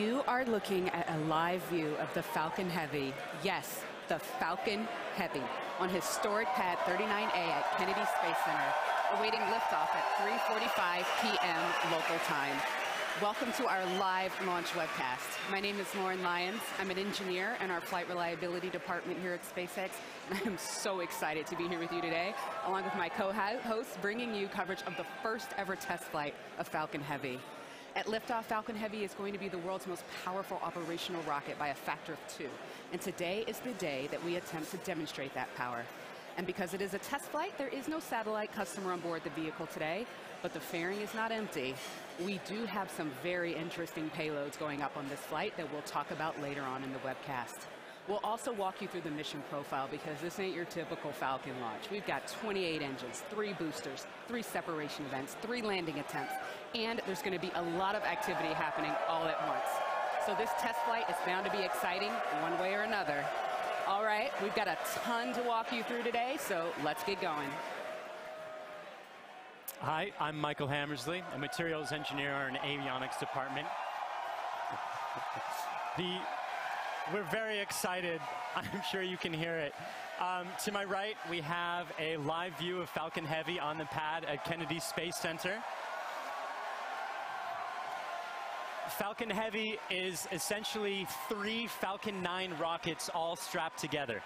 You are looking at a live view of the Falcon Heavy. Yes, the Falcon Heavy on historic pad 39A at Kennedy Space Center, awaiting liftoff at 3:45 p.m. local time. Welcome to our live launch webcast. My name is Lauren Lyons. I'm an engineer in our flight reliability department here at SpaceX, and I am so excited to be here with you today, along with my co-hosts, bringing you coverage of the first ever test flight of Falcon Heavy. At liftoff, Falcon Heavy is going to be the world's most powerful operational rocket by a factor of 2. And today is the day that we attempt to demonstrate that power. And because it is a test flight, there is no satellite customer on board the vehicle today, but the fairing is not empty. We do have some very interesting payloads going up on this flight that we'll talk about later on in the webcast. We'll also walk you through the mission profile because this ain't your typical Falcon launch. We've got 28 engines, 3 boosters, 3 separation events, 3 landing attempts, and there's going to be a lot of activity happening all at once. So this test flight is bound to be exciting one way or another. All right, we've got a ton to walk you through today, so let's get going. Hi, I'm Michael Hammersley, a materials engineer in avionics department. We're very excited. I'm sure you can hear it. To my right, we have a live view of Falcon Heavy on the pad at Kennedy Space Center. Falcon Heavy is essentially 3 Falcon 9 rockets all strapped together,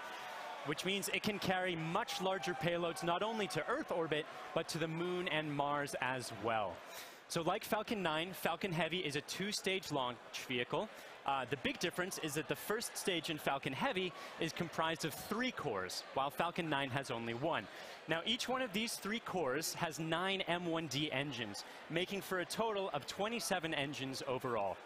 which means it can carry much larger payloads not only to Earth orbit, but to the Moon and Mars as well. So like Falcon 9, Falcon Heavy is a 2-stage launch vehicle. The big difference is that the first stage in Falcon Heavy is comprised of 3 cores, while Falcon 9 has only 1. Now, each one of these 3 cores has 9 M1D engines, making for a total of 27 engines overall.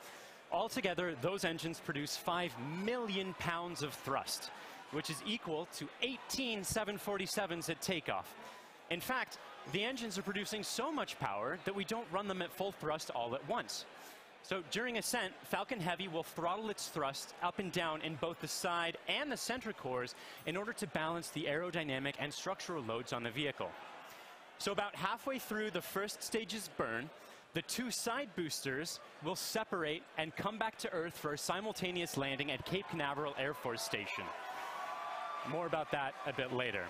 Altogether, those engines produce 5 million pounds of thrust, which is equal to 18 747s at takeoff. In fact, the engines are producing so much power that we don't run them at full thrust all at once. So during ascent, Falcon Heavy will throttle its thrust up and down in both the side and the center cores in order to balance the aerodynamic and structural loads on the vehicle. So about halfway through the first stage's burn, the 2 side boosters will separate and come back to Earth for a simultaneous landing at Cape Canaveral Air Force Station. More about that a bit later.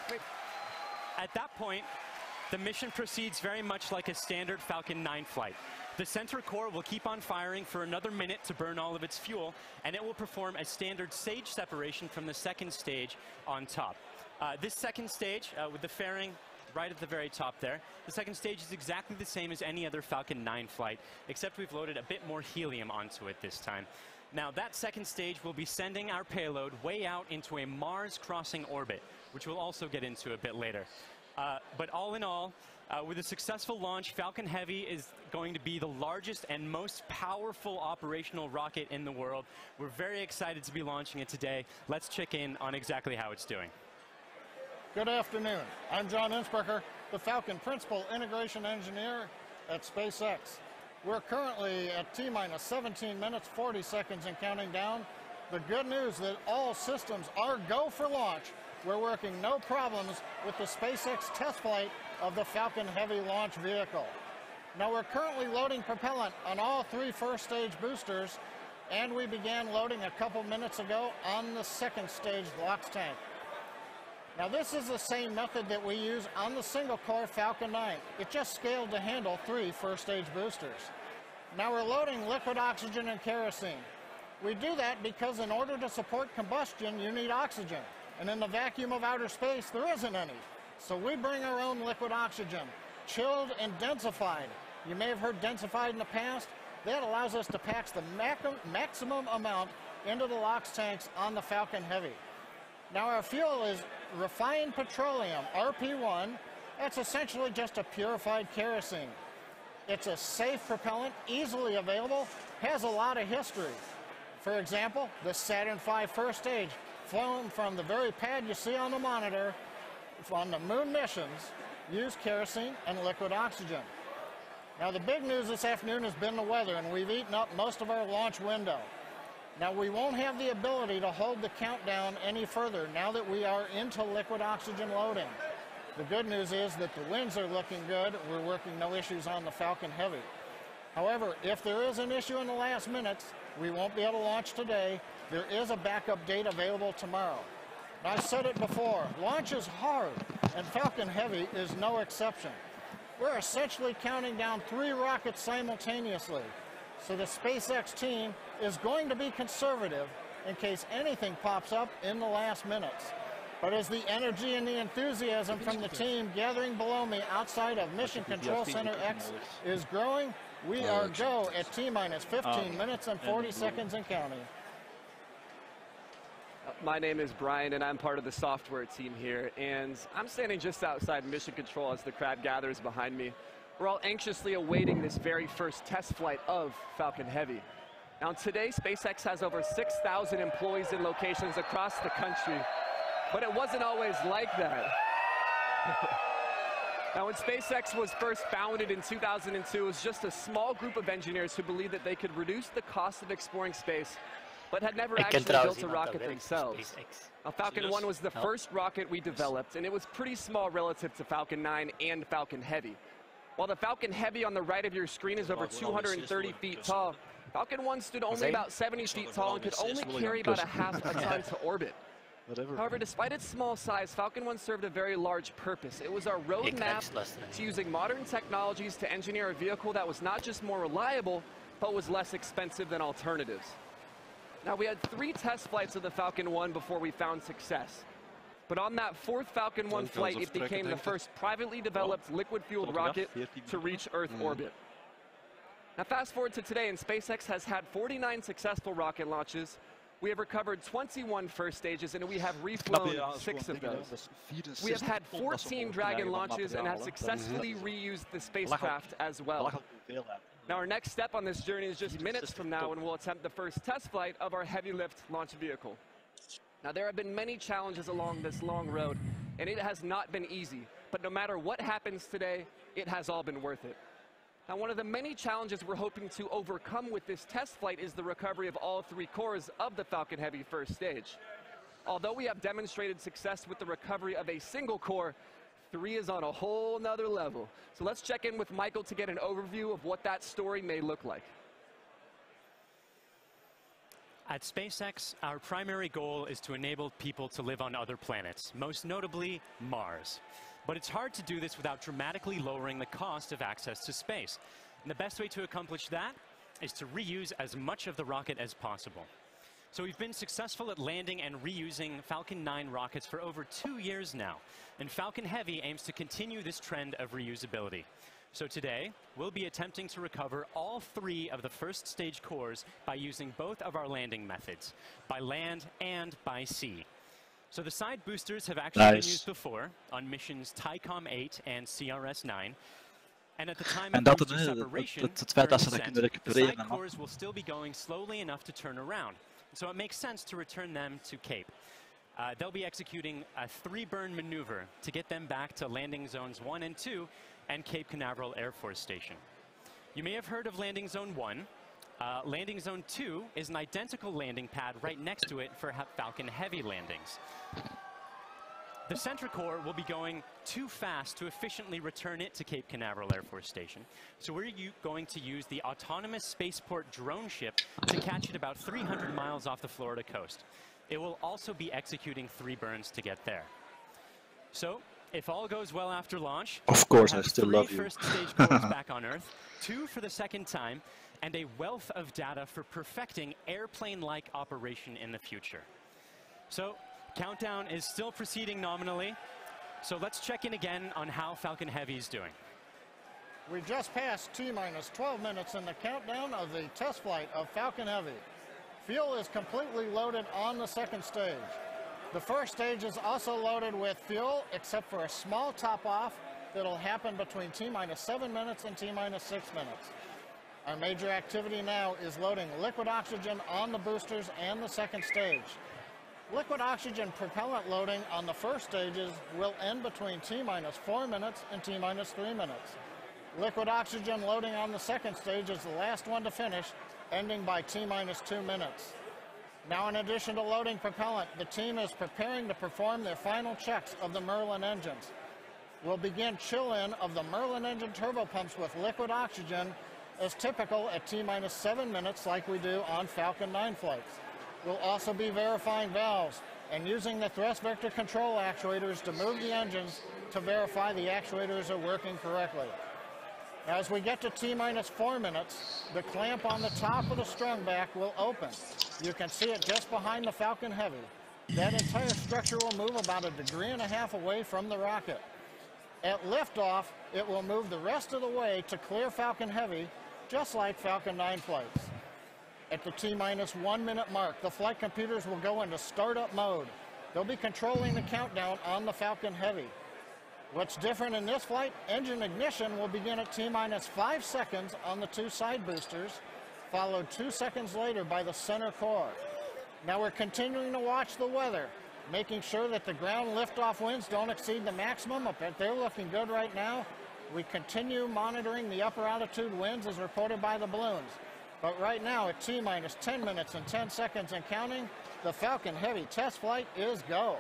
Wait. At that point, the mission proceeds very much like a standard Falcon 9 flight. The center core will keep on firing for another minute to burn all of its fuel, and it will perform a standard stage separation from the second stage on top. This second stage, with the fairing right at the very top there, the second stage is exactly the same as any other Falcon 9 flight, except we've loaded a bit more helium onto it this time. Now, that second stage will be sending our payload way out into a Mars-crossing orbit, which we'll also get into a bit later. But all in all, with a successful launch, Falcon Heavy is going to be the largest and most powerful operational rocket in the world. We're very excited to be launching it today. Let's check in on exactly how it's doing. Good afternoon. I'm John Innsbrucker, the Falcon Principal Integration Engineer at SpaceX. We're currently at T-minus 17 minutes, 40 seconds and counting down. The good news that all systems are go for launch. We're working no problems with the SpaceX test flight of the Falcon Heavy launch vehicle. Now we're currently loading propellant on all 3 first stage boosters, and we began loading a couple minutes ago on the second stage LOX tank. Now this is the same method that we use on the single-core Falcon 9. It just scaled to handle 3 first-stage boosters. Now we're loading liquid oxygen and kerosene. We do that because in order to support combustion, you need oxygen. And in the vacuum of outer space, there isn't any. So we bring our own liquid oxygen, chilled and densified. You may have heard densified in the past. That allows us to pack the maximum amount into the LOX tanks on the Falcon Heavy. Now our fuel is refined petroleum, RP1. That's essentially just a purified kerosene. It's a safe propellant, easily available, has a lot of history. For example, the Saturn V first stage, flown from the very pad you see on the monitor, on the moon missions, used kerosene and liquid oxygen. Now the big news this afternoon has been the weather, and we've eaten up most of our launch window. Now, we won't have the ability to hold the countdown any further now that we are into liquid oxygen loading. The good news is that the winds are looking good. We're working no issues on the Falcon Heavy. However, if there is an issue in the last minutes, we won't be able to launch today. There is a backup date available tomorrow. And I've said it before, launch is hard, and Falcon Heavy is no exception. We're essentially counting down 3 rockets simultaneously. So the SpaceX team is going to be conservative in case anything pops up in the last minutes. But as the energy and the enthusiasm from the team gathering below me outside of Mission Control Center X is growing, we are go at T-minus 15 minutes and 40 seconds and counting. My name is Brian, and I'm part of the software team here. And I'm standing just outside Mission Control as the crowd gathers behind me. We're all anxiously awaiting this very first test flight of Falcon Heavy. Now, today, SpaceX has over 6,000 employees in locations across the country. But it wasn't always like that. Now, when SpaceX was first founded in 2002, it was just a small group of engineers who believed that they could reduce the cost of exploring space, but had never actually built a rocket themselves. Now, Falcon 1 was the first rocket we developed, and it was pretty small relative to Falcon 9 and Falcon Heavy. While the Falcon Heavy on the right of your screen is over 230 feet tall, Falcon 1 stood only about 70 feet tall and could only carry about a half a ton to orbit. However, despite its small size, Falcon 1 served a very large purpose. It was our roadmap to using modern technologies to engineer a vehicle that was not just more reliable, but was less expensive than alternatives. Now, we had 3 test flights of the Falcon 1 before we found success. But on that 4th Falcon 1 flight, it became the first privately developed liquid-fueled rocket to reach Earth orbit. Now, fast forward to today, and SpaceX has had 49 successful rocket launches. We have recovered 21 first stages, and we have reflown 6 of those. We have had 14 Dragon launches and have successfully reused the spacecraft as well. Now, our next step on this journey is just minutes from now, when we'll attempt the first test flight of our heavy lift launch vehicle. Now, there have been many challenges along this long road, and it has not been easy. But no matter what happens today, it has all been worth it. Now, one of the many challenges we're hoping to overcome with this test flight is the recovery of all 3 cores of the Falcon Heavy first stage. Although we have demonstrated success with the recovery of a single core, 3 is on a whole nother level. So let's check in with Michael to get an overview of what that story may look like. At SpaceX, our primary goal is to enable people to live on other planets, most notably Mars. But it's hard to do this without dramatically lowering the cost of access to space. And the best way to accomplish that is to reuse as much of the rocket as possible. So we've been successful at landing and reusing Falcon 9 rockets for over 2 years now. And Falcon Heavy aims to continue this trend of reusability. So today, we'll be attempting to recover all 3 of the first stage cores by using both of our landing methods, by land and by sea. So the side boosters have actually been used before on missions TICOM 8 and CRS 9. And at the time of booster separation, the side cores will still be going slowly enough to turn around. So it makes sense to return them to Cape. They'll be executing a 3-burn maneuver to get them back to landing zones 1 and 2 and Cape Canaveral Air Force Station. You may have heard of Landing Zone 1. Landing Zone 2 is an identical landing pad right next to it for Falcon Heavy landings. The center core will be going too fast to efficiently return it to Cape Canaveral Air Force Station. So we're going to use the autonomous spaceport drone ship to catch it about 300 miles off the Florida coast. It will also be executing 3 burns to get there. So, if all goes well after launch, of course, I still love you. 3 first stage cores back on Earth, 2 for the second time, and a wealth of data for perfecting airplane-like operation in the future. So, countdown is still proceeding nominally. So let's check in again on how Falcon Heavy is doing. We just passed T-minus 12 minutes in the countdown of the test flight of Falcon Heavy. Fuel is completely loaded on the second stage. The first stage is also loaded with fuel, except for a small top-off that'll happen between T-minus 7 minutes and T-minus 6 minutes. Our major activity now is loading liquid oxygen on the boosters and the second stage. Liquid oxygen propellant loading on the first stages will end between T-minus 4 minutes and T-minus 3 minutes. Liquid oxygen loading on the second stage is the last one to finish, ending by T-minus 2 minutes. Now, in addition to loading propellant, the team is preparing to perform their final checks of the Merlin engines. will begin chill-in of the Merlin engine turbopumps with liquid oxygen as typical at T-minus 7 minutes like we do on Falcon 9 flights. We'll also be verifying valves and using the thrust vector control actuators to move the engines to verify the actuators are working correctly. As we get to T-minus 4 minutes, the clamp on the top of the strung back will open. You can see it just behind the Falcon Heavy. That entire structure will move about 1.5 degrees away from the rocket. At liftoff, it will move the rest of the way to clear Falcon Heavy, just like Falcon 9 flights. At the T-minus 1 minute mark, the flight computers will go into startup mode. They'll be controlling the countdown on the Falcon Heavy. What's different in this flight, engine ignition will begin at T-minus 5 seconds on the 2 side boosters, followed 2 seconds later by the center core. Now we're continuing to watch the weather, making sure that the ground liftoff winds don't exceed the maximum, but they're looking good right now. We continue monitoring the upper altitude winds as reported by the balloons. But right now at T-minus 10 minutes and 10 seconds and counting, the Falcon Heavy test flight is go.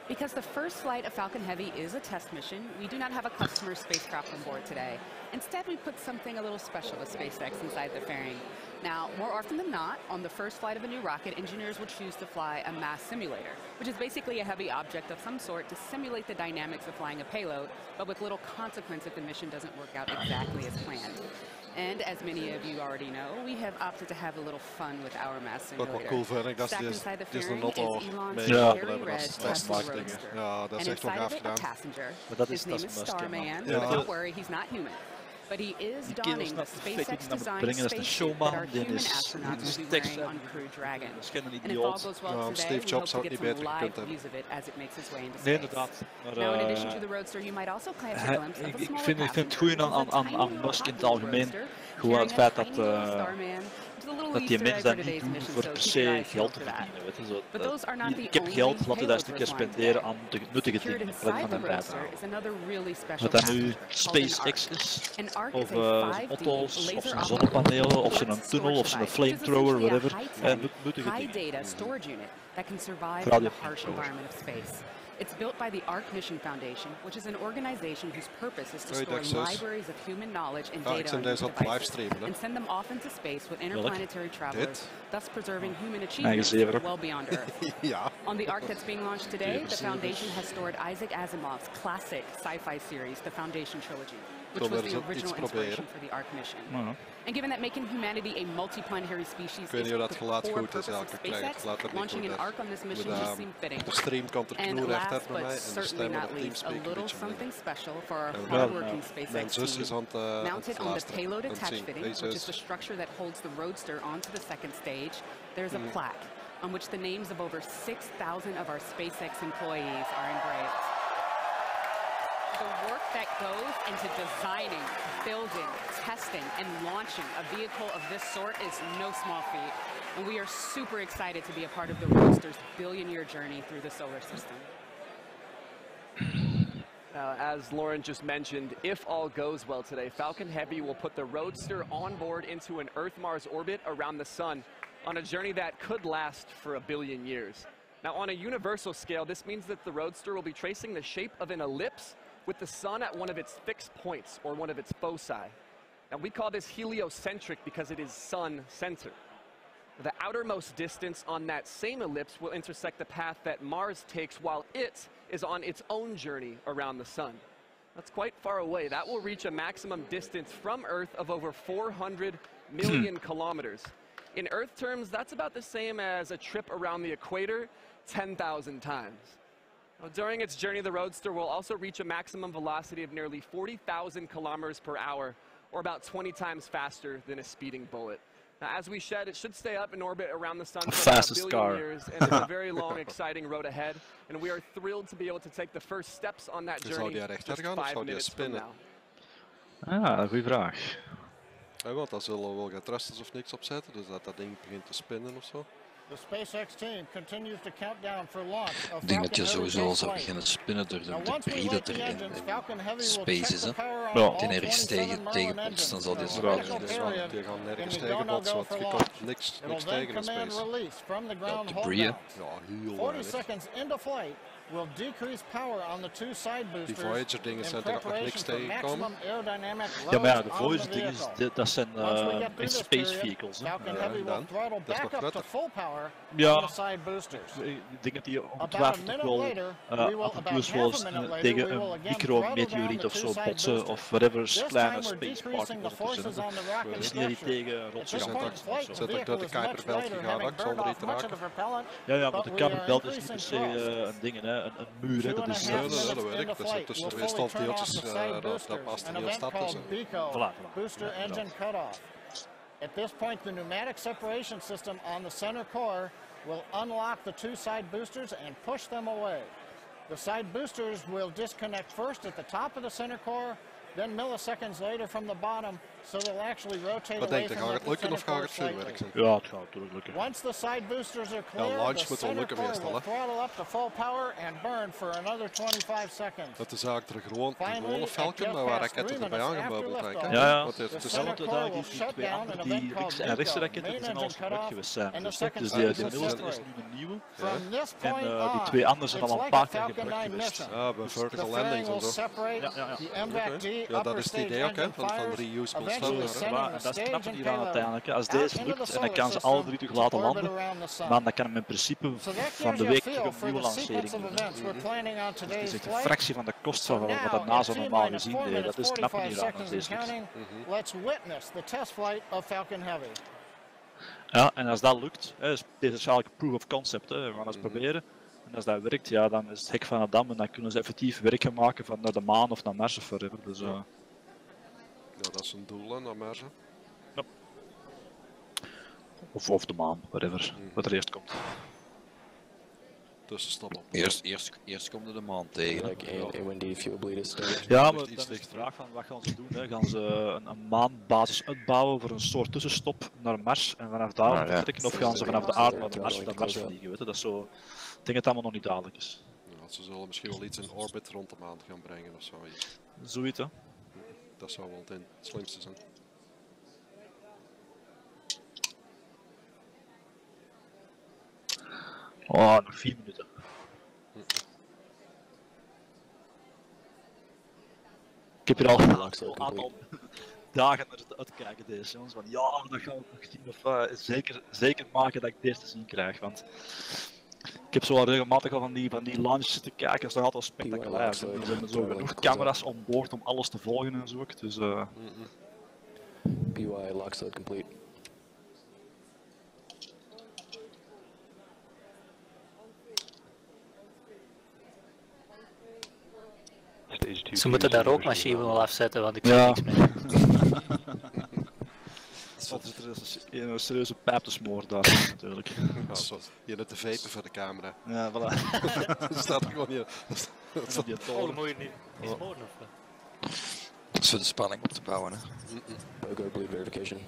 Because the first flight of Falcon Heavy is a test mission, we do not have a customer spacecraft on board today. Instead, we put something a little special with SpaceX inside the fairing. Now, more often than not, on the first flight of a new rocket, engineers will choose to fly a mass simulator, which is basically a heavy object of some sort to simulate the dynamics of flying a payload, but with little consequence if the mission doesn't work out exactly as planned. And as many of you already know, we have opted to have a little fun with our mass simulator. Cool vind ik, dat Stacked is inside the een fairing auto is Elon's mee. cherry Dat red is Tesla marketing. Roadster. Ja, dat is And echt wel inside gaaf of it, a gedaan. passenger. But His name is Starman. Ja. Don't worry, he's not human. But he is donning the SpaceX-designed spacesuit that our human astronauts will be wearing on Crew Dragon. And if all goes well today, Steve we Jobs hope to had get niet some beter live gekund views of it as it makes its way into Nee, space. inderdaad. Maar, Now, in addition to the Roadster, you might also catch a glimpse of a ik smaller vind het passenger, goeie which is a tiny aan little Musk in het Hot Wheels algemeen. roadster Gewoon het carrying feit a dat, tiny little Starman. It's a little dat die Easter egg mensen for dat niet today's doen mission, voor so per keep your se eyes peeled geld te for that. verdienen. Weet je, zo, But those are not the ik heb only geld, laten we dat payloads een we're keer flying spenderen today. aan de nuttige Secured dingen. Waar ik inside van the ben Roadster bijhouden. is another really special Wat dat nu package called an SpaceX ARC. is, An ARC of is a 5D auto's, of laser zijn optical zonnepanelen, of zijn storage tunnel, of zijn device, which is flamethrower, essentially a whatever. Nuttige high dingen. data storage unit that can survive Vooral in die the harsh flamethrowers. environment of space. It's built by the ARC Mission Foundation, which is an organization whose purpose is to Sorry, store Dexys. libraries of human knowledge and Ja, ik data ben on deze these op devices livestreamen, hè. and send them off into space with interplanetary travelers, thus preserving human Eigen achievements zever. well beyond Earth. Ja. On the ARC that's being launched today, the Foundation has stored Isaac Asimov's classic sci-fi series, The Foundation Trilogy, which was the original inspiration for the ARC mission. And given that making humanity a multiplanetary species weet is niet of dat the geluid core goed is, purpose ja, of ik krijg het geluid SpaceX, er niet launching goed an uit. ARC on this mission just seemed fitting. De stream komt er And knoerrecht uit last bij mij but en de certainly stem op not least, a TeamSpeak een little beetje something special for our Ja, hardworking mijn SpaceX zus is team. aan het Mounted on the luisteren, payload aan het attach zien. fitting, Deze which is is the structure that holds the Roadster onto the second stage, there's a plaque on which the names of over 6,000 of our SpaceX employees are engraved. The work that goes into designing, building, testing, and launching a vehicle of this sort is no small feat. And we are super excited to be a part of the Roadster's billion-year journey through the solar system. As Lauren just mentioned, if all goes well today, Falcon Heavy will put the Roadster on board into an Earth-Mars orbit around the sun on a journey that could last for 1 billion years. Now, on a universal scale, this means that the Roadster will be tracing the shape of an ellipse with the sun at one of its fixed points, or one of its foci. Now, we call this heliocentric because it is sun-centered. The outermost distance on that same ellipse will intersect the path that Mars takes while it is on its own journey around the sun. That's quite far away. That will reach a maximum distance from Earth of over 400 million kilometers. In Earth terms, that's about the same as a trip around the equator 10,000 times. Now, during its journey, the Roadster will also reach a maximum velocity of nearly 40,000 kilometers per hour, or about 20 times faster than a speeding bullet. Now, as we said, it should stay up in orbit around the sun for about 1 billion years, and it's a very long, exciting road ahead. And we are thrilled to be able to take the first steps on that journey just 5 minutes from now. Ah, goede vraag. Ja, want dan zullen we wel gaan thrusters of niks opzetten, dus dat ding begint te spinnen of zo. The SpaceX team continues to count down for launch of Ik denk dat je Falcon Heavy sowieso al Test zou Flight. beginnen spinnen door Now, de once we debris light dat the er engines, in Falcon Heavy will check space is. the Hè. power on Ja. all Die nergens 27 Merlin tegenbotst, dan engines. zal die There's a zo critical Dus period die gaan in nergens the tegenbotsen, go-no-go want je for komt launch. niks It'll then tegen in command space. release from the ground debris, hold hè. down. Ja, heel 40 weinig. seconds into flight, will decrease power on the two side boosters Die Voyager dingen in zijn er ook nog niks preparation for tegengekomen. maximum aerodynamic Ja, maar ja, loads de on Voyager the dingen, vehicle. dat zijn Once we get echt through this space period, vehicles. Hè. Falcon Heavy will dan. throttle Dat is back nog up to nuttig. full power Ja. on the side boosters. Ik denk dat die About a ongetwijfeld minute wel later, we will af en toe about eens wel half eens a minute later, tegen we will een again micrometeoriet throttle down of the zo two-side botsen boosters. of whatever This kleine time we're space decreasing the particles forces zijn. on the rocket Misschien dat die structure. tegen At rotsen this gaan point in botsen of flight, zo. the Zet ook vehicle door de is much Kuiperbelt lighter, gegaan, having ook burned zonder off te much of raken. the propellant. Ja, ja, maar But de we Kuiperbelt are is niet per se increasing thrust. een ding, hè, een muur. Hè. 2,5 Dat is, Nee, minutes dat weet ik. into Dat is flight, tussen we'll de fully turn off weerstanddeeltjes, the side dat boosters. past An er heel event stap called tussen. BECO, Voilà. booster Ja, engine cutoff. At this point, the pneumatic separation system on the center core will unlock the two side boosters and push them away. The side boosters will disconnect first at the top of the center core, then milliseconds later from the bottom, so they'll actually rotate Wat away denk je, from gaat the het lukken center of gaat core het vuurwerk slightly. zijn? ja, het gaat natuurlijk lukken. Once the side boosters are clear, launch the moet wel center lukken core meestal, will hè? throttle up to full power and burn for another 25 seconds. Dat is eigenlijk de gewone Finally, Falcon, at maar just waar past raketten 3 erbij minutes aangemobbeld. after Kijk, hè? Ja, ja. Want het The is center Hetzelfde core daar, will die shut twee down andere, an die event called links en rechts BECO, raketten, die main zijn al engine cut weg off, geweest zijn. and the Dus, second dus side de will nieuwste is separate. nu een nieuwe. From this En point die on, twee anderen zijn it's al een like a paar keer Falcon gebruikt 9 geweest. mission. Ja, bij The vertical fairing landings en will zo. separate Ja, ja, ja. the MVAC-D Ja, dat upper is het stage idee ook, hè, engine van fires, reusable eventually stuff. sending Ja, the en dat is stage knap and hieraan payload uiteindelijk. Als out deze into lukt the en hij solar kan ze alle system drie terug to laten orbit landen, around the sun. dan kan hem in principe So that van gives de you a week feel terug een for nieuwe the sequence lancering of doen. events we're planning on Dat is today's echt een flight. fractie van de kost So van wat now, de NASA at normaal T-minus gezien 4 deed. minutes, Dat is knap 45 hieraan als seconds and deze lukt. counting, let's witness the test flight of Falcon Heavy. Ja, en als dat lukt, hè, is deze is eigenlijk proof of concept. Hè. We gaan eens proberen. En als dat werkt, ja, dan is het hek van de dam en dan kunnen ze effectief werk gaan maken van naar de maan of naar Mars of whatever. Dus, Ja, dat is een doel, hè, naar Mars. Hè. of de maan, whatever. Wat er eerst komt. Tussenstap op. Eerst komt er de maan tegen. Ja, maar Iets dan is de dichter. vraag van wat gaan ze doen? Hè? Gaan ze een maanbasis uitbouwen voor een soort tussenstop naar Mars en vanaf daar vertrekken? Of gaan ze vanaf de aarde naar Mars vliegen? Weet je? Dat is zo, ik denk dat het allemaal nog niet duidelijk is. Ja, ze zullen misschien wel iets in orbit rond de maan gaan brengen of zo. Zoiets, hè? Dat zou wel het slimste zijn. Oh, nog 4 minuten. Ik heb hier al een aantal dagen naar het uitkijken deze jongens. Van ja, dat gaan we nog zien of zeker maken dat ik deze te zien krijg. Want ik heb zo al regelmatig al van die launches te kijken. Dat is nog altijd spectaculair. Ze hebben zo genoeg camera's on boord om alles te volgen en zo. Dus, PY lock slide complete. Ze moeten de rookmachine wel afzetten, want ik zie Ja. niks meer. wat is er een serieuze pijp te smoren daar natuurlijk. Ja, zo. Je hebt de vapen voor de camera. Ja, voilà. Dat staat er gewoon hier. Dat staat Die Oh, toren. dan moet je niet smoren of wat? Dat is voor de spanning op te bouwen. Hè. Go bleed verification.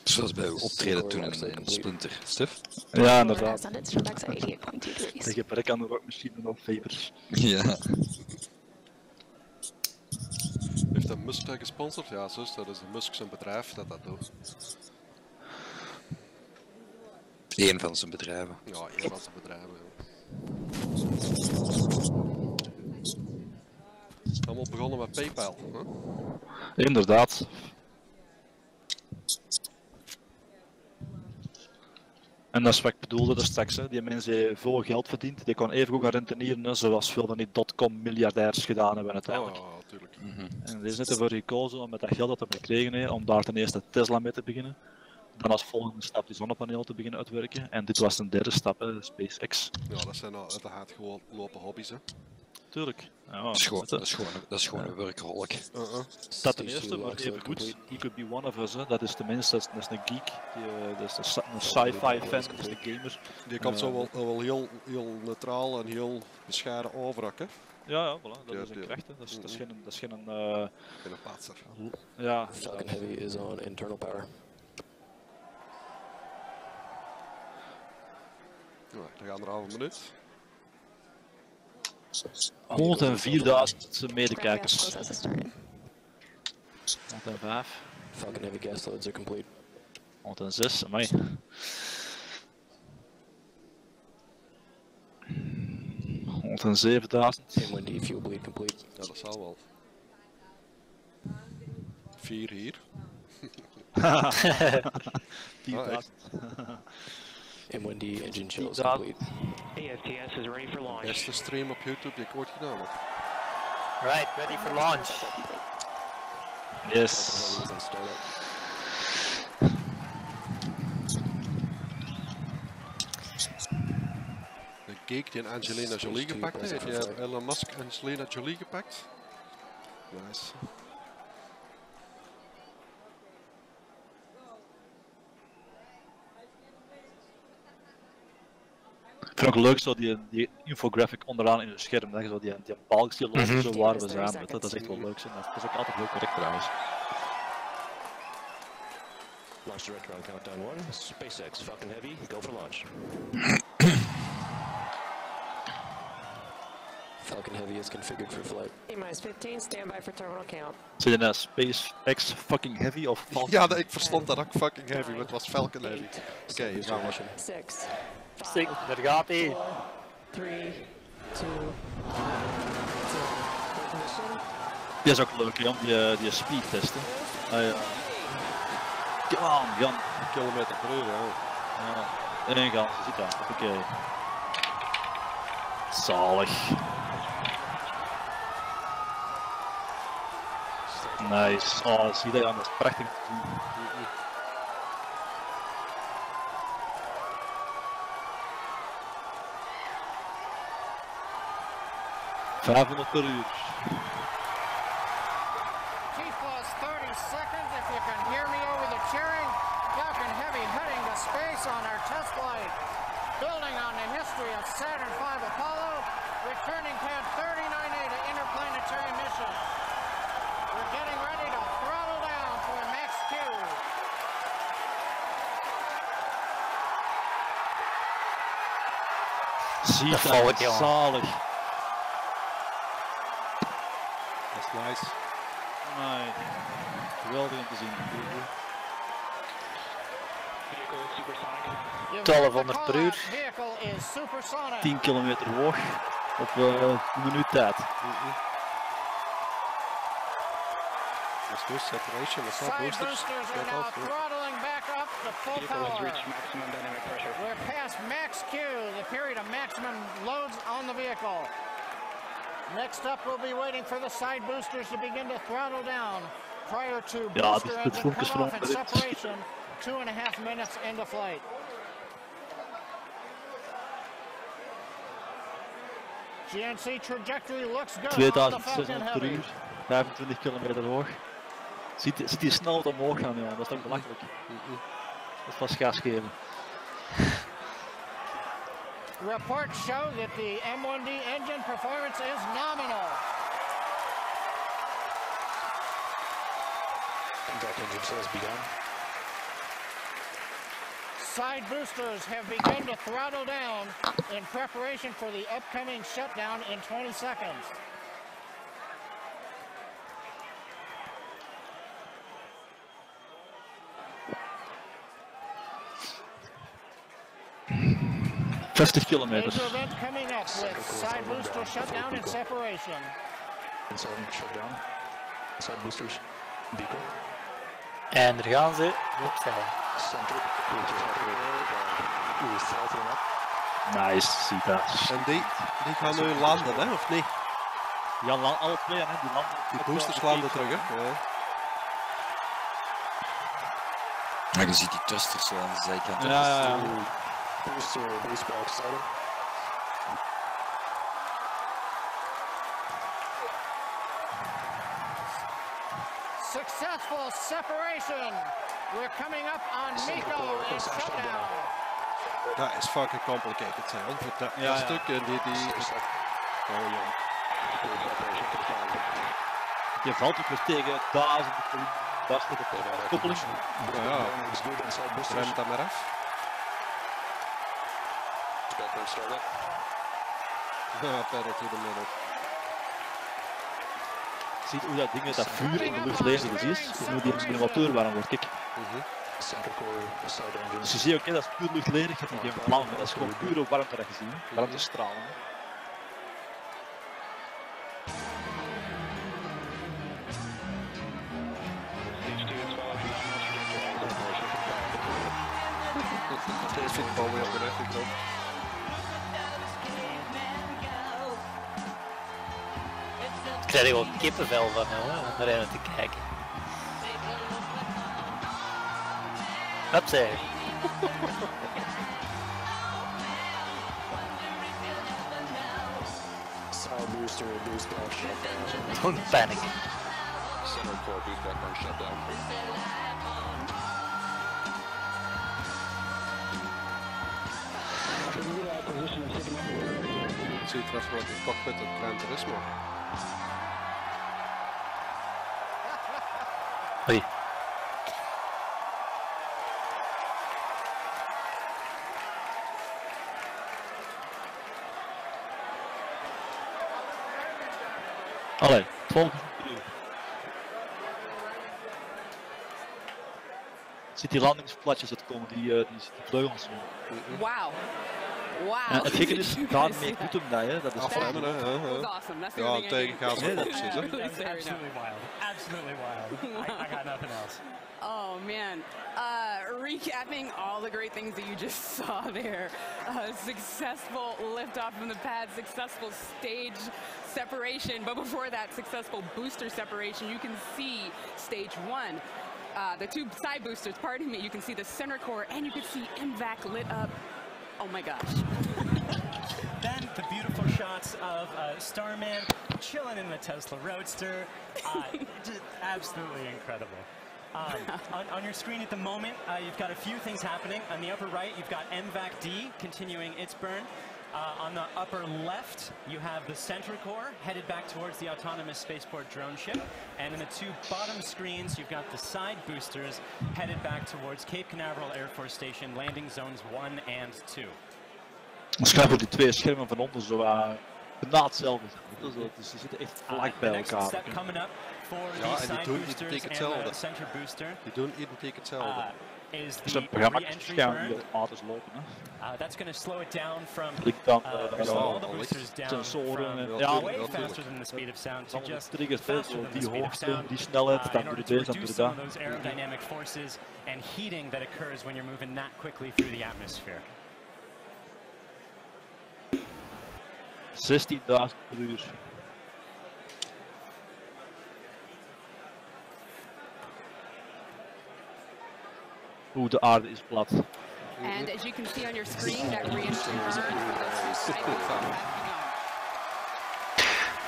Zoals bij optreden toen in Splinter. Stef? Ja, inderdaad. And it's Rebecca 88.2 degrees. Ik heb werk aan de rookmachine nog vapers. Ja. Heeft dat Musk dat gesponsord? Ja, zus, dat is de Musk zijn bedrijf dat dat doet. Eén van zijn bedrijven. Ja, een van zijn bedrijven. Ja. Allemaal begonnen met PayPal. Hè? Inderdaad. En dat is wat ik bedoelde daar straks. Hè. Die mensen die veel geld verdient, die kan even goed gaan rentenieren, hè, zoals veel van die dotcom-miljardairs gedaan hebben uiteindelijk. Oh, natuurlijk. En er is net ervoor gekozen om met dat geld dat we gekregen hebben, om daar ten eerste Tesla mee te beginnen. Dan als volgende stap die zonnepanelen te beginnen uitwerken. En dit was een derde stap, hè, de SpaceX. Ja, dat zijn uiteraard gewoon lopen hobby's. Hè. Tuurlijk. Ja, Dat is gewoon een workaholic. Dat ten eerste, maar even goed, he could be one of us. Hè. Dat is tenminste, dat is een geek, dat is een sci-fi fan, dat is een gamer. Die komt zo wel heel neutraal en heel bescheiden over. Hè. Ja, voilà, dat Ja, is een ja. kracht. Hè. Dat is geen In een plaatser. ja. Falcon Heavy is on internal power. Ja, dan gaan we er half een minuut. 104.000 medekijkers. Process is started. 105. Falcon Heavy gas loads are complete. 106, amai. Komt er een 7000. Windy, fuel bleed complete. Ja, dat zal wel. 4 hier. 4000. Windy, engine shells complete. ASTS is ready for launch. Beste stream op YouTube die ik ooit gedaan heb. Right, ready for launch. Yes. De geek die Angelina Jolie gepakt heeft. Heb je Elon Musk Angelina Jolie gepakt? Nice. Ik vind ook leuk zo die infographic onderaan in het scherm, dat je zo die balks die lopen zo waar we zijn. Dat is echt wel leuk. Dat is ook altijd heel correct trouwens. Launch director on countdown 1. SpaceX, Falcon Heavy, go for launch. Falcon Heavy is configured for flight. T-15, stand by for terminal count. Zit je SpaceX fucking heavy of Falcon? Ja, ik verstond dat ook fucking heavy, maar het was Falcon Heavy. Oké, hier gaan we. 6, Stik, daar gaat hij. 3, 2, 1. Die is ook leuk, Jan, die speed testen. Come on, Jan. Kilometer per uur, ja. Ja, één gaan, zit daar. Oké. Zalig. Nice. Oh, zie je dat, Jan, dat is prachtig te zien. 500 per uur. T-plus 30 seconds if you can hear me over the cheering. Falcon Heavy heading to space on our test flight. Building on the history of Saturn V Apollo, returning pad 39A to interplanetary mission. We're getting ready to throttle down to a max Q. Zie dat, zalig. Dat is nice. Nee, geweldig om te zien. 1200 per uur. 10 kilometer hoog op een minuut tijd. Let's do separation, let's not boosters. Are now throttling back up to full power. We're past max Q, the period of maximum loads on the vehicle. Next up, we'll be waiting for the side boosters to begin to throttle down prior to booster engine cutoff and separation 2.5 minutes into flight. GNC trajectory looks good. 2600 per uur, 25 kilometer hoog. Ziet die snel omhoog gaan, ja. Dat is toch belachelijk. Dat is vast gas geven. Reports show that the M1D engine performance is nominal. Contact engine says begun. Side boosters have begun to throttle down in preparation for the upcoming shutdown in 20 seconds. Kilometers. Major event coming up with side booster shutdown and separation. Inside shutdown. Side boosters. Beacon. En daar gaan ze opzij. Center. Nice, ziet dat. En die gaan nu landen, hè, of niet? Ja, alle twee, hè, die landen. Die boosters landen terug, hè? Ja. Ja, je ziet die thrusters zo aan de zijkant. Ja. Booster base back started. Successful separation. We're coming up on Miko in shutdown. Dat is fucking complicated, hè? Want dat stuk en die... Oh ja. Je valt ook weer tegen 1000 barsten op de koppeling. Ja, remt dat maar af. Ja, pedal to the middle. Ziet hoe dat ding, dat vuur in de lucht leeg is, hoe die motor warm wordt, kijk. Dus je ziet ook, dat is puur luchtledig, dat is geen vlam, dat is gewoon pure warmte dat je ziet, warmtestralen. zit gewoon weer op de rechterkant. Ik krijg er gewoon kippenvel van, hoor, om naar hen te kijken. Hupsé. Booster, boost back, shutdown. Don't panic. Center core, boost back, burn, shutdown. Het ziet eruit vanuit het cockpit op Gran Turismo. Oei. Allee, 12 ziet die landingsplatjes uitkomen, die vleugels. Wow. Wow. Ja, het gekke is, daarmee doet hem dat, hè. Dat is afremmen, hè. Ja, tegengaat ze ook precies, hè. Absolutely wild. Absolutely wild. I got nothing else. Oh man, recapping all the great things that you just saw there. Successful liftoff from the pad, successful stage separation, but before that, successful booster separation. You can see stage one, the two side boosters, pardon me, you can see the center core, and you can see MVAC lit up. Oh my gosh. Then the beautiful shots of Starman chilling in the Tesla Roadster. Just absolutely incredible. On your screen at the moment, you've got a few things happening. On the upper right, you've got MVAC-D continuing its burn. On the upper left, you have the center core headed back towards the autonomous spaceport drone ship. And in the two bottom screens, you've got the side boosters headed back towards Cape Canaveral Air Force Station, landing zones 1 and 2. Waarschijnlijk die twee schermen van onder zo bijna hetzelfde. Dus ze zitten echt vlak bij elkaar. Ja, en die doen identiek hetzelfde. Die doen identiek hetzelfde. Dus een programma waarschijnlijk die auto's lopen. That's going to slow it down from all the boosters down sensoren from way faster than the speed of sound to just triggers faster than the die speed of hoogte, sound die snelheid, dan in doe order je to deze, dan doe reduce je some of dat. those aerodynamic forces and heating that occurs when you're moving that quickly through the atmosphere. 16.000 per uur. Oeh, de aarde is plat. And as you can see on your screen, that re-entry burn.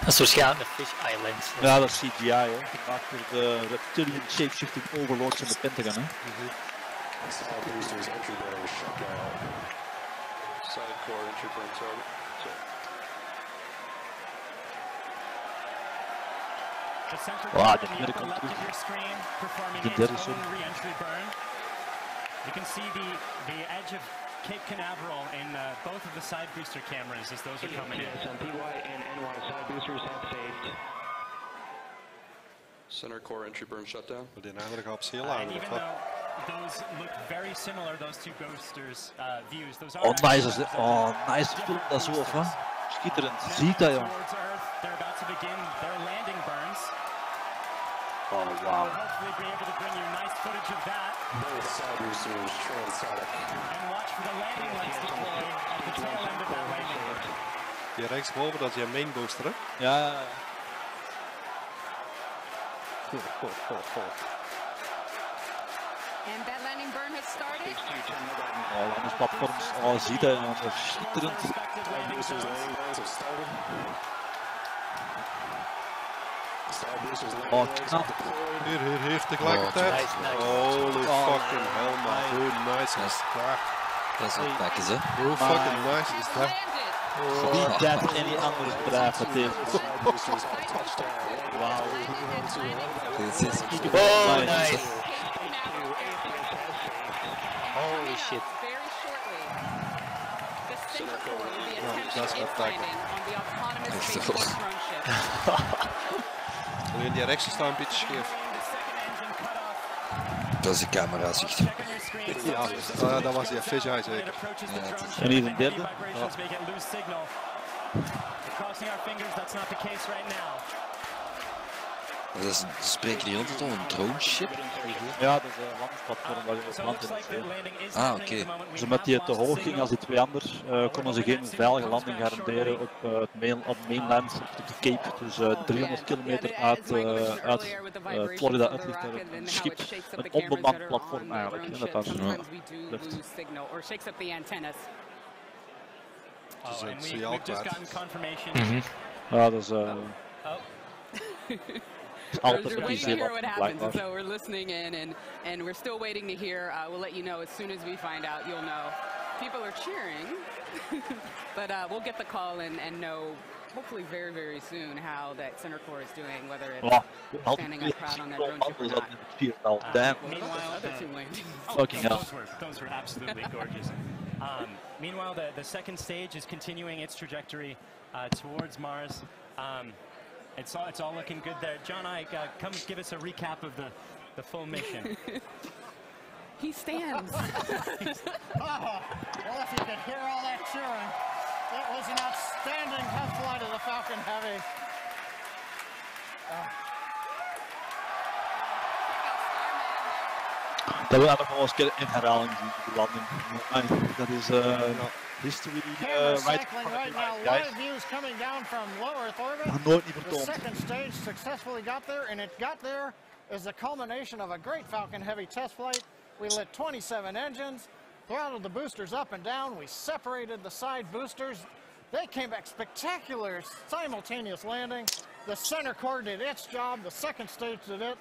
Dat is waarschijnlijk de Fish Islands. Ja, dat is CGI, hè. Gemaakt door de Reptilian Shapeshifting Overlords in de Pentagon, hè. Side boosters, entry burn, shutdown. Side core, entry burn, target. The center Wow, core de in the derde upper komt left terug. of your screen performing De its derde own is re-entry burn. You can see the edge of Cape Canaveral in both of the side booster cameras as those are coming in. PY and NY side boosters have saved. Center core entry burn shutdown. Maar die andere gaat op zeer And laag. even though those look very similar, those two boosters views, those are Nice film dat zo, of wat? Schitterend. Ziet dat, joh. They're about to begin their landing burns. Oh, wow. We'll hopefully be able to bring you nice footage of that. Both side boosters transonic. And watch for the landing lights deploy at the tail end of that landing burn. Die rechtsboven, dat is je main booster, hè? Ja. And that landing burn has started. Oh, landingsplatforms. Oh, ziet dat, joh. Dat is schitterend. Oh, knap. Hier, tegelijkertijd. Holy fucking hell, man. Hoe nice is dat? Dat is wat pakjes, hè. Hoe fucking nice is dat? Wie dat en die andere bedrijf dat heeft. Wauw. Oh, nice. Holy shit. Very shortly, the center core will be attempting its landing on the autonomous spaceport drone ship. Alleen die rechts staan een beetje scheef. Dat is de camera-zicht. Ja, dat was die Fish Eye zeker. En hier een derde. Spreken die altijd al een drone ship? Ja, dat is een landingsplatform waar je op land in. Ah, oké. Dus omdat die te hoog ging als die twee anderen, konden ze geen veilige landing garanderen op het mainland, op de Cape. Dus 300 kilometer uit Florida uit ligt daar een schip, een onbemand platform eigenlijk. En dat daar ligt. Ja, dat is... We're waiting to hear what happens, so we're listening in, and we're still waiting to hear. We'll let you know as soon as we find out. You'll know. People are cheering, but we'll get the call and know hopefully very, very soon how that center core is doing, whether it's standing up proud on that drone ship or not. Damn. Meanwhile, those were absolutely gorgeous. Meanwhile, the second stage is continuing its trajectory towards Mars. It's all looking good there. John Ike, come give us a recap of the full mission. He stands. Well, if you could hear all that cheering, it was an outstanding test flight of the Falcon Heavy. Dat we nog wel eens in herhaling zien, de landing. Dat is history right now. Live views coming down from low Earth orbit. Nooit niet The vertoond. second stage successfully got there, and it got there as the culmination of a great Falcon Heavy test flight. We lit 27 engines, throttled the boosters up and down. We separated the side boosters. They came back spectacular simultaneous landing. The center core did its job. The second stage did it.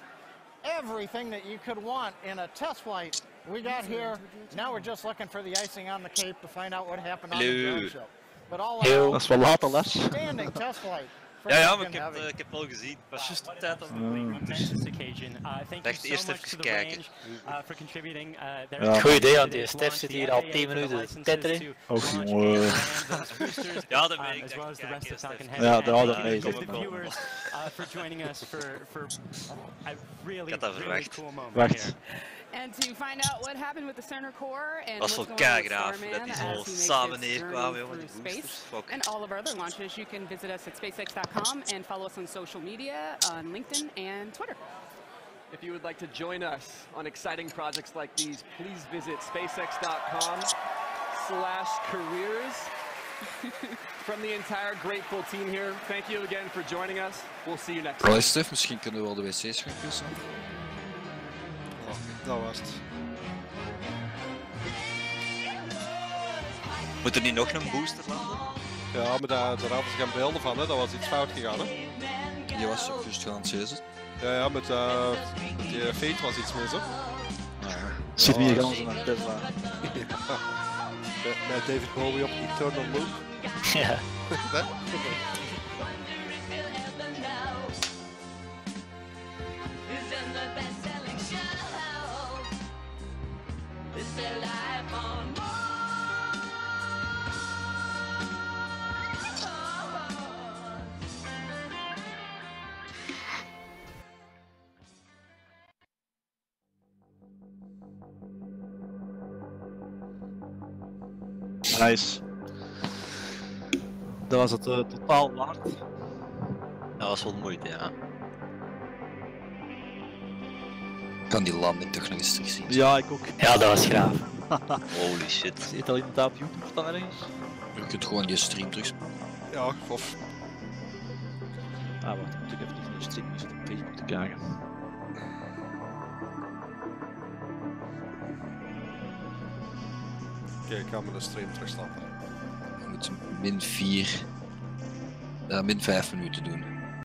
Everything that you could want in a test flight we got here. Now we're just looking for the icing on the Cape to find out what happened on the drone show. But all in all, Dat is wel laat al, Les. standing test flight. Ja, maar ik heb al gezien. Het was juist op tijd om Echt eerst even kijken. Goed idee, want die Stef zit hier al 10 minuten te tetteren. Oh jongen. Ja, dat weet ik. Ja, dat mee. Ik had dat verwacht. Wacht. And to find out what happened with the center core and was what's wel going on with keigraaf Starman dat die as zo he makes samen his neerkwamen, journey jongen, through die space boosters. Fuck. and all of our other launches. You can visit us at SpaceX.com and follow us on social media on LinkedIn and Twitter. If you would like to join us on exciting projects like these, please visit SpaceX.com/careers. From the entire grateful team here, thank you again for joining us. We'll see you next time. Right, Stef, misschien kunnen we wel de wc's gaan kussen. Oh, dat was het. Moet er niet nog een booster landen? Ja, maar daar hadden ze geen beelden van, hè. Dat was iets fout gegaan, hè. Je was ook juist gaan zezen. Ja, met die Fate was iets mis, hè. Zit hier gaan ze naar Tesla. Met David Bowie op Eternal Loop. Ja. Nice. Dat was het totaal waard. Dat was wel moeite, ja. Ik kan die landing toch nog eens terugzien. Ja, ik ook. Ja, dat was graaf. Holy shit. Zit al inderdaad op YouTube dan ergens? Je kunt gewoon je stream terug. Ja, of. Ah, wacht, dan moet ik even de stream eens op Facebook te kijken. Oké, ik ga me de stream terugstarten. Je moet min 5 minuten doen.